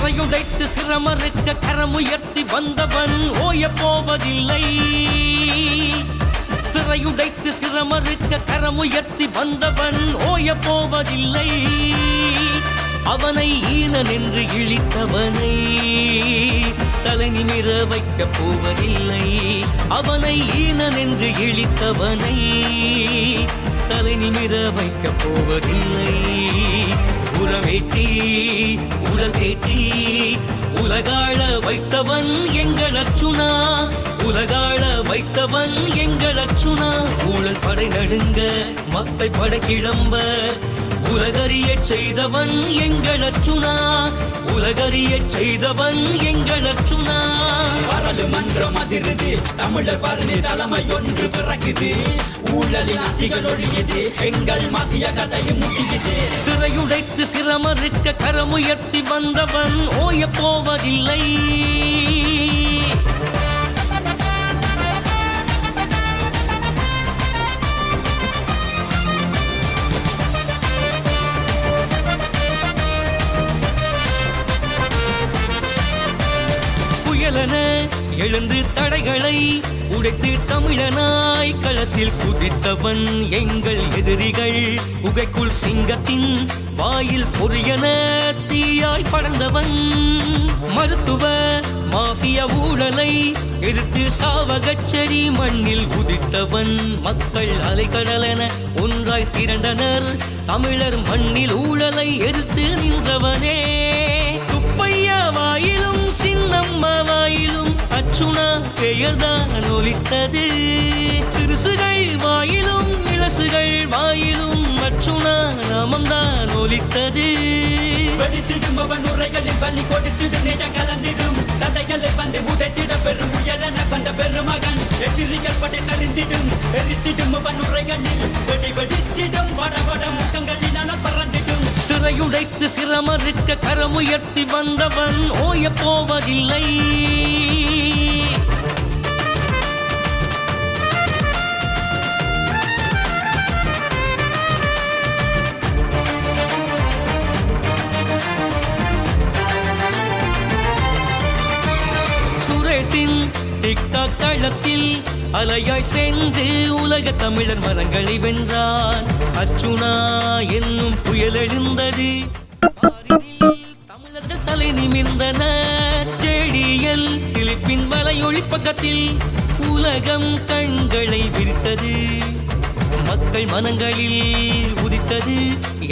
சிறையுடைத்து சிரமறுக்க கரமுயர்த்தி வந்தவன் ஓய போவதில்லை. சிறையுடைத்து சிரமறுக்க கரமுயர்த்தி வந்தவன் ஓய போவதில்லை. அவனை ஈனன் என்று இழித்தவனை தலை நிமிர வைக்கப் போவதில்லை. அவனை ஈனன் என்று இழித்தவனை தலை நிமிர வைக்கப் போவதில்லை. உரமேற்றி உலகேற்றி உலகாள வைத்தவன் எங்கள் அர்ச்சுனா. உலகாள வைத்தவன் எங்கள் அர்ச்சுனா. ஊழல் படை நடுங்க மக்கள் படை கிளம்ப உலகறிய செய்தவன் எங்கள் அர்ச்சுனா. உலகறிய செய்தவன் எங்கள் அர்ச்சுனா. பாராளுமன்றம் அதிருது, தமிழர் பரணி தலைமை ஒன்று பிறக்குது. ஊழலின் ஆட்சிகள் ஒழியுது, எங்கள் மாசிய கதையும் முடியுது. சிறையுடைத்து சிரமறுக்க கரமுயர்த்தி வந்தவன் ஓய போவதில்லை. எழுந்து தடைகளை உடைத்து தமிழனாய் களத்தில் குதித்தவன் எங்கள் எதிரிகள். புகைக்குள் சிங்கத்தின் வாயில் பொரியன தீயாய் படர்ந்தவன். மருத்துவ மாஃபியா ஊழலை எதிர்த்து சாவகச்சேரி மண்ணில் குதித்தவன். மக்கள் அலைக்கடலென ஒன்றாய் திரண்டனர். தமிழர் மண்ணில் ஊழலை எதிர்த்து நின்றவனே. குப்பையா வாயிலும் சின்னம்மா வாயிலும் அர்ச்சுனா பெயர்தான் ஒலித்தது. சிறுசுகள் வாயிலும் இளசுகள் வாயிலும் அர்ச்சுனா நாமம்தான் ஒலித்தது. வெடித்திடும் அவன் உரைகளில் பள்ளி கொடுத்திடும் நிஜம் கலந்திடும். தடைகளை வந்து உடைத்திட பெரும் முயலென வந்த பெருமகன். எதிரிகள் படை கரிந்திடும் எரித்திடும் அவன் உரைகளில் வெடி வெடித்திடும் வட முகங்களினால் பறந்திடும். சிறையுடைத்து சிரமறுக்க கரமுயர்த்தி வந்தவன் ஓய போவதில்லை. சுரேஷின் டிக்டாக் தளத்தில் அலையாய் சென்று உலக தமிழர் மனங்களை வென்றான். அர்ச்சுனா என்னும் புயல் எழுந்தது. தமிழர்கள் தலை நிமிர்ந்தனர். ஜேடிஎல் திலிப்பின் வலையொளி பக்கத்தில் உலகம் கண்களை விரித்தது. மக்கள் மனங்களில் உதித்தது.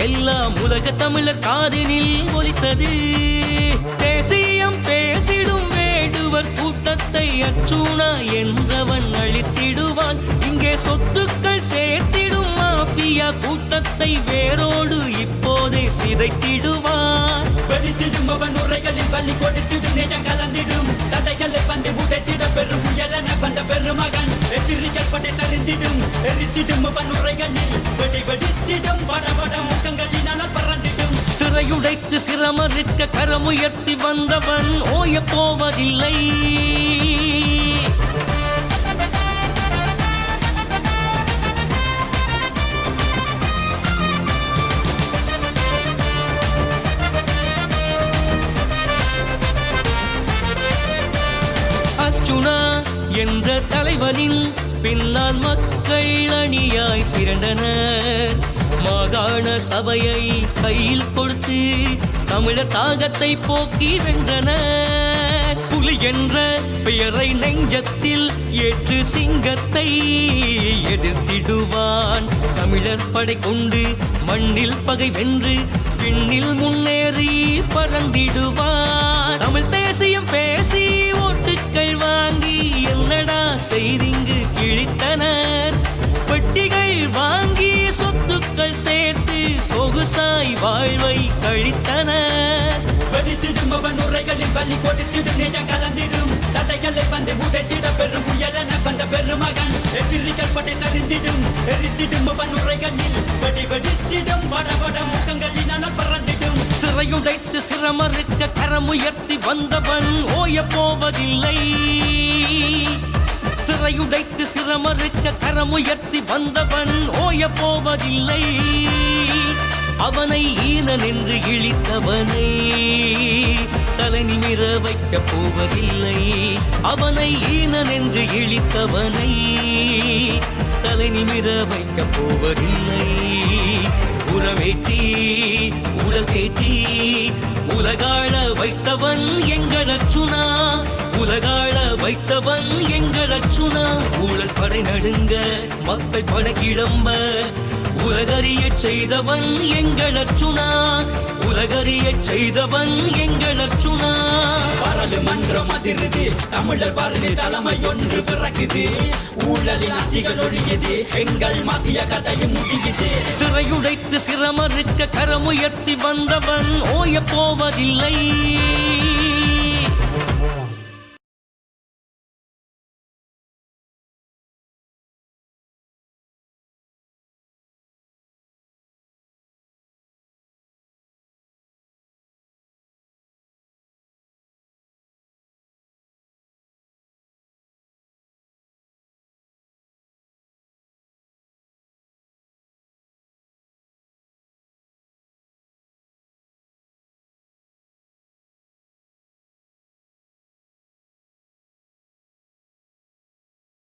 எல்லாம் உலக தமிழர் காதினில் ஒலித்தது. தேசியம் பேசிடும் வேடுவர் கூட்டத்தை அர்ச்சுனா என்றவன் அழித்திடுவான். இங்கே சொத்துக்கள் சேர்த்திடும் மாஃபியா கூட்டத்தை வேரோடு இப்போதே சிதைத்திடுவான். வெடித்திடும் அவன் உரைகளில் பள்ளி கொடுத்திடும் நிஜம் கலந்திடும். தடைகளை வந்து உடைத்திட பெரும் முயலென வந்த பெருமகன். எதிரிகள் படை தரிந்திடும் எரித்திடும் அவன் உரைகளில் வெடி வெடித்திடும் வட முகங்களினால் பறந்திடும். சிறையுடைத்து சிரமறுக்க கரமுயர்த்தி வந்தவன் ஓய போவதில்லை. அர்ச்சுனா என்ற தலைவனின் பின்னால் மக்கள் அணியாய் திரண்டனர். மாகாண சபையை கையில் கொடுத்து தமிழர் தாகத்தை போக்கி வென்றனர். புலி என்ற பெயரை நெஞ்சத்தில் ஏற்று சிங்கத்தை எதிர்த்திடுவான். தமிழர் படை கொண்டு மண்ணில் பகை வென்று விண்ணில் முன்னேறி பறந்திடுவான். தமிழ் தேசியம் பேசி ஓட்டுக்கள் வாங்கி என்னடா செய்திங்கு கிழித்தனர். பெட்டிகள் வாங்கி சொத்துக்கள் சேர்த்து சொகுசாய் வாழ்வை கழித்தனர். வெடித்திடும் அவன் உரைகளில் பள்ளி கொடுத்திடும் நிஜம் கலந்திடும். தடைகளை வந்து உடைத்திட பெரும் முயலென வந்த பெருமகன். எதிரிகள் படை தரிந்திடும் எரித்திடும் அவன் உரைகளில் வெடி வெடித்திடும் வட முகங்களினால் பறந்திடும். சிறையுடைத்து சிரமறுக்க கரமுயர்த்தி வந்தவன் ஓய போவதில்லை. சிறையுடைத்து சிரமறுக்க கரமுயர்த்தி வந்தவன் ஓய போவதில்லை. அவனை ஈனன் என்று இழித்தவனை தலை நிமிர வைக்கப் போவதில்லை அவனை ஈனன் என்று இழித்தவனை தலை நிமிர வைக்கப் போவதில்லை உரமேற்றி உலகேற்றி உலகாள வைத்தவன் எங்கள் அர்ச்சுனா உலகாள வைத்தவன் எங்கள் அர்ச்சுனா ஊழல் படை நடுங்க மக்கள் பட கிளம்ப உலகறியச் செய்தவன் எங்கள் அர்ச்சுனா உலகறியச் செய்தவன் எங்கள் அர்ச்சுனா பாராளுமன்றம் அதிருது தமிழர் பரணி தலைமை ஒன்று பிறக்குது ஊழலின் ஆட்சிகள் ஒழியுது எங்கள் மாஃபியா கதையும் முடியுது சிறையுடைத்து சிரமறுக்க கரமுயர்த்தி வந்தவன் ஓய போவதில்லை